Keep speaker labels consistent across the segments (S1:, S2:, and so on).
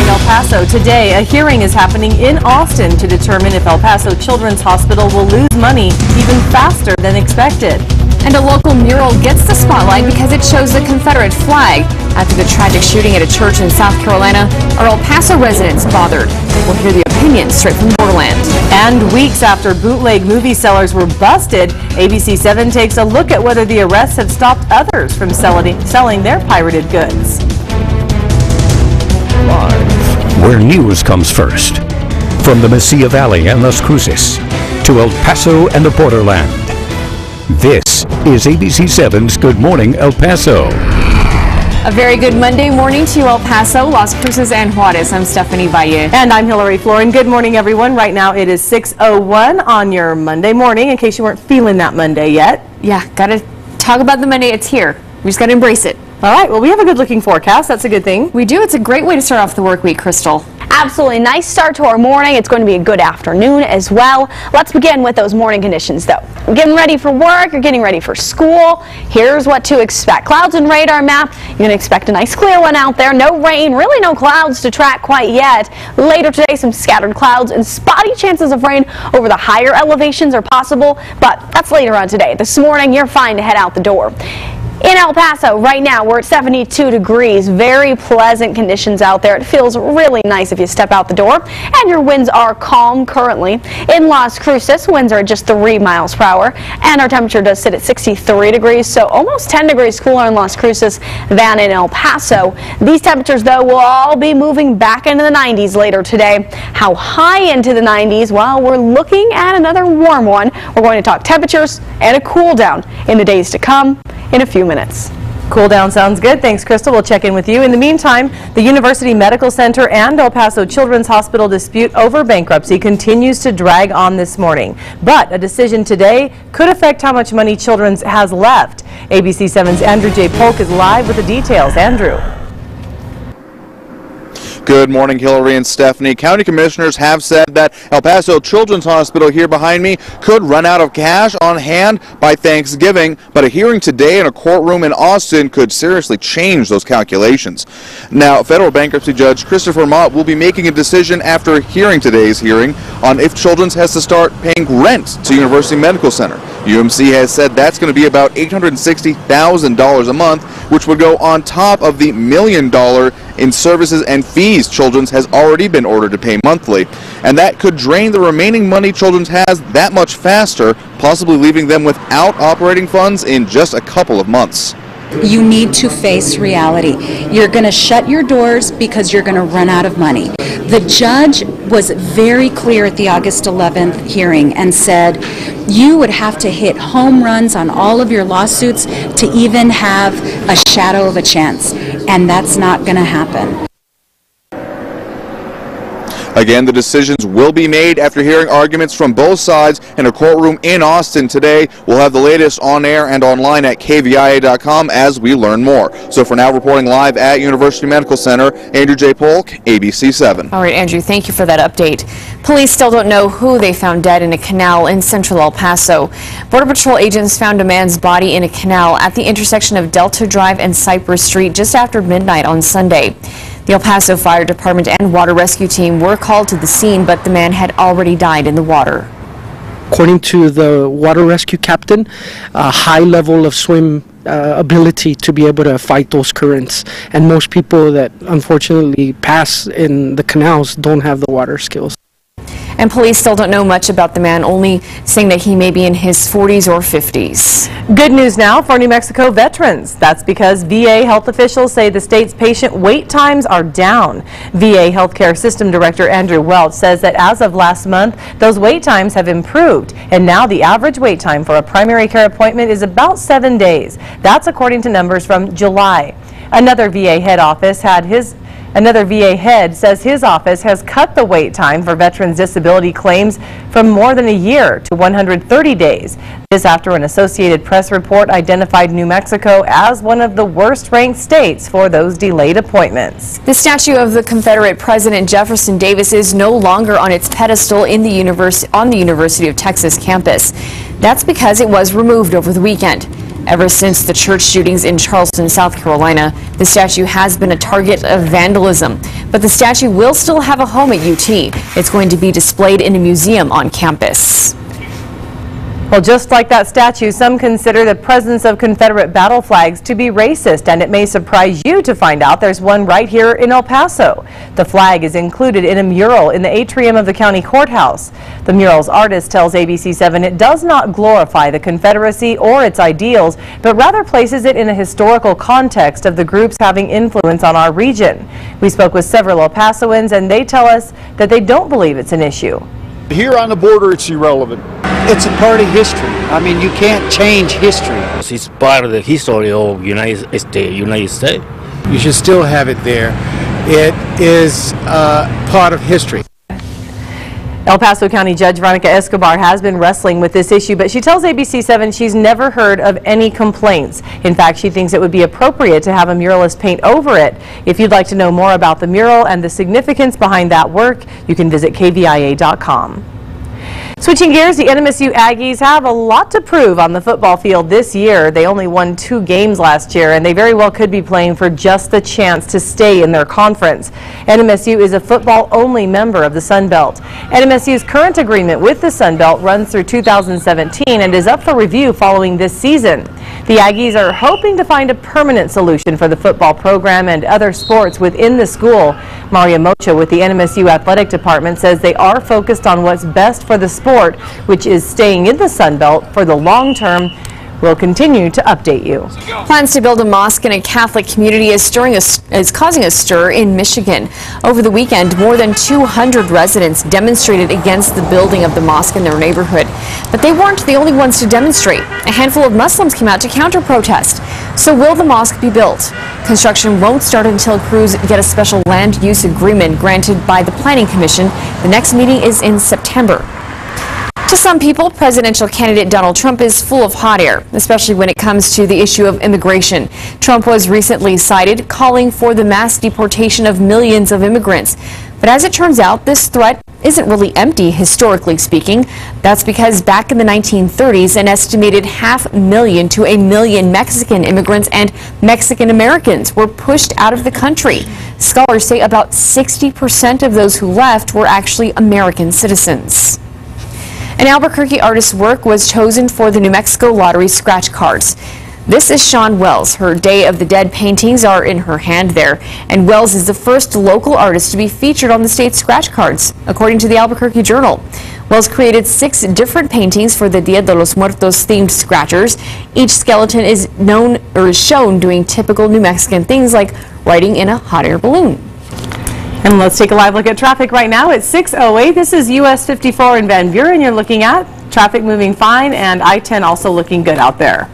S1: El Paso. Today, a hearing is happening in Austin to determine if El Paso Children's Hospital will lose money even faster than expected.
S2: And a local mural gets the spotlight because it shows the Confederate flag. After the tragic shooting at a church in South Carolina, are El Paso residents bothered? We'll hear the opinions straight from Floren.
S1: And weeks after bootleg movie sellers were busted, ABC 7 takes a look at whether the arrests have stopped others from selling their pirated goods.
S3: Live, where news comes first. From the Mosque Valley and Las Cruces to El Paso and the borderland. This is ABC 7's Good Morning El Paso.
S2: A very good Monday morning to you, El Paso, Las Cruces, and Juarez. I'm Stephanie Valle.
S1: And I'm Hillary Floren. Good morning, everyone. Right now it is 6:01 on your Monday morning, in case you weren't feeling that Monday yet.
S2: Yeah, gotta talk about the Monday. It's here. We just gotta embrace it.
S1: All right, well, we have a good-looking forecast. That's a good thing.
S2: We do. It's a great way to start off the work week, Crystal.
S4: Absolutely. Nice start to our morning. It's going to be a good afternoon as well. Let's begin with those morning conditions, though. You're getting ready for work. You're getting ready for school. Here's what to expect. Clouds and radar map. You're going to expect a nice clear one out there. No rain. Really no clouds to track quite yet. Later today, some scattered clouds and spotty chances of rain over the higher elevations are possible, but that's later on today. This morning, you're fine to head out the door. In El Paso, right now, we're at 72 degrees. Very pleasant conditions out there. It feels really nice if you step out the door. And your winds are calm currently. In Las Cruces, winds are at just 3 miles per hour. And our temperature does sit at 63 degrees, so almost 10 degrees cooler in Las Cruces than in El Paso. These temperatures, though, will all be moving back into the 90s later today. How high into the 90s? Well, we're looking at another warm one. We're going to talk temperatures and a cool down in the days to come in a few minutes.
S1: Cool down sounds good. Thanks, Crystal. We'll check in with you. In the meantime, the University Medical Center and El Paso Children's Hospital dispute over bankruptcy continues to drag on this morning. But a decision today could affect how much money Children's has left. ABC 7's Andrew J. Polk is live with the details. Andrew.
S5: Good morning, Hillary and Stephanie. County commissioners have said that El Paso Children's Hospital here behind me could run out of cash on hand by Thanksgiving, but a hearing today in a courtroom in Austin could seriously change those calculations. Now, federal bankruptcy judge Christopher Mott will be making a decision after hearing today's hearing on if Children's has to start paying rent to University Medical Center. UMC has said that's going to be about $860,000 a month, which would go on top of the $1 million in services and fees Children's has already been ordered to pay monthly. And that could drain the remaining money Children's has that much faster, possibly leaving them without operating funds in just a couple of months.
S6: You need to face reality. You're going to shut your doors because you're going to run out of money. The judge was very clear at the August 11th hearing and said you would have to hit home runs on all of your lawsuits to even have a shadow of a chance, and that's not going to happen.
S5: Again, the decisions will be made after hearing arguments from both sides in a courtroom in Austin today. We'll have the latest on air and online at KVIA.com as we learn more. So for now, reporting live at University Medical Center, Andrew J. Polk, ABC 7.
S2: All right, Andrew, thank you for that update. Police still don't know who they found dead in a canal in central El Paso. Border Patrol agents found a man's body in a canal at the intersection of Delta Drive and Cypress Street just after midnight on Sunday. The El Paso Fire Department and water rescue team were called to the scene, but the man had already died in the water.
S7: According to the water rescue captain, a high level of swim ability to be able to fight those currents. And most people that unfortunately pass in the canals don't have the water skills.
S2: And police still don't know much about the man, only saying that he may be in his 40s or 50s.
S1: Good news now for New Mexico veterans. That's because VA health officials say the state's patient wait times are down. VA Healthcare System Director Andrew Welch says that as of last month, those wait times have improved. And now the average wait time for a primary care appointment is about 7 days. That's according to numbers from July. Another VA head says his office has cut the wait time for veterans' disability claims from more than a year to 130 days. This after an Associated Press report identified New Mexico as one of the worst-ranked states for those delayed appointments.
S2: The statue of the Confederate President Jefferson Davis is no longer on its pedestal in the University of Texas campus. That's because it was removed over the weekend. Ever since the church shootings in Charleston, South Carolina, the statue has been a target of vandalism. But the statue will still have a home at UT. It's going to be displayed in a museum on campus.
S1: Well, just like that statue, some consider the presence of Confederate battle flags to be racist, and it may surprise you to find out there's one right here in El Paso. The flag is included in a mural in the atrium of the county courthouse. The mural's artist tells ABC7 it does not glorify the Confederacy or its ideals, but rather places it in a historical context of the groups having influence on our region. We spoke with several El Pasoans, and they tell us that they don't believe it's an issue.
S8: Here on the border, it's irrelevant.
S9: It's a part of history. I mean, you can't change history.
S10: It's part of the history of United States.
S9: You should still have it there. It is part of history.
S1: El Paso County Judge Veronica Escobar has been wrestling with this issue, but she tells ABC7 she's never heard of any complaints. In fact, she thinks it would be appropriate to have a muralist paint over it. If you'd like to know more about the mural and the significance behind that work, you can visit KVIA.com. Switching gears, the NMSU Aggies have a lot to prove on the football field this year. They only won 2 games last year, and they very well could be playing for just the chance to stay in their conference. NMSU is a football-only member of the Sun Belt. NMSU's current agreement with the Sun Belt runs through 2017 and is up for review following this season. The Aggies are hoping to find a permanent solution for the football program and other sports within the school. Maria Mocha with the NMSU Athletic Department says they are focused on what's best for the sport, which is staying in the Sun Belt for the long term. We'll continue to update you.
S2: Plans to build a mosque in a Catholic community is causing a stir in Michigan. Over the weekend, more than 200 residents demonstrated against the building of the mosque in their neighborhood. But they weren't the only ones to demonstrate. A handful of Muslims came out to counter-protest. So will the mosque be built? Construction won't start until crews get a special land use agreement granted by the Planning Commission. The next meeting is in September. To some people, presidential candidate Donald Trump is full of hot air, especially when it comes to the issue of immigration. Trump was recently cited calling for the mass deportation of millions of immigrants. But as it turns out, this threat isn't really empty, historically speaking. That's because back in the 1930s, an estimated 500,000 to 1 million Mexican immigrants and Mexican Americans were pushed out of the country. Scholars say about 60% of those who left were actually American citizens. An Albuquerque artist's work was chosen for the New Mexico Lottery scratch cards. This is Shawn Wells. Her Day of the Dead paintings are in her hand there. And Wells is the first local artist to be featured on the state's scratch cards, according to the Albuquerque Journal. Wells created 6 different paintings for the Dia de los Muertos themed scratchers. Each skeleton is shown doing typical New Mexican things like riding in a hot air balloon.
S1: And let's take a live look at traffic right now. It's 6:08. This is US 54 in Van Buren you're looking at. Traffic moving fine, and I-10 also looking good out there.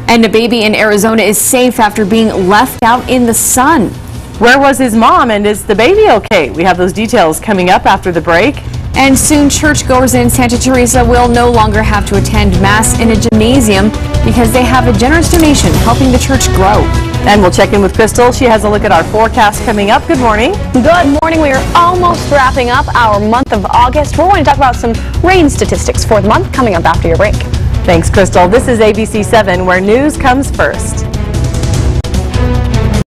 S2: And a baby in Arizona is safe after being left out in the sun.
S1: Where was his mom, and is the baby okay? We have those details coming up after the break.
S2: And soon churchgoers in Santa Teresa will no longer have to attend Mass in a gymnasium because they have a generous donation helping the church grow.
S1: And we'll check in with Crystal. She has a look at our forecast coming up. Good morning.
S4: Good morning. We are almost wrapping up our month of August. We're going to talk about some rain statistics for the month coming up after your break.
S1: Thanks, Crystal. This is ABC7, where news comes first.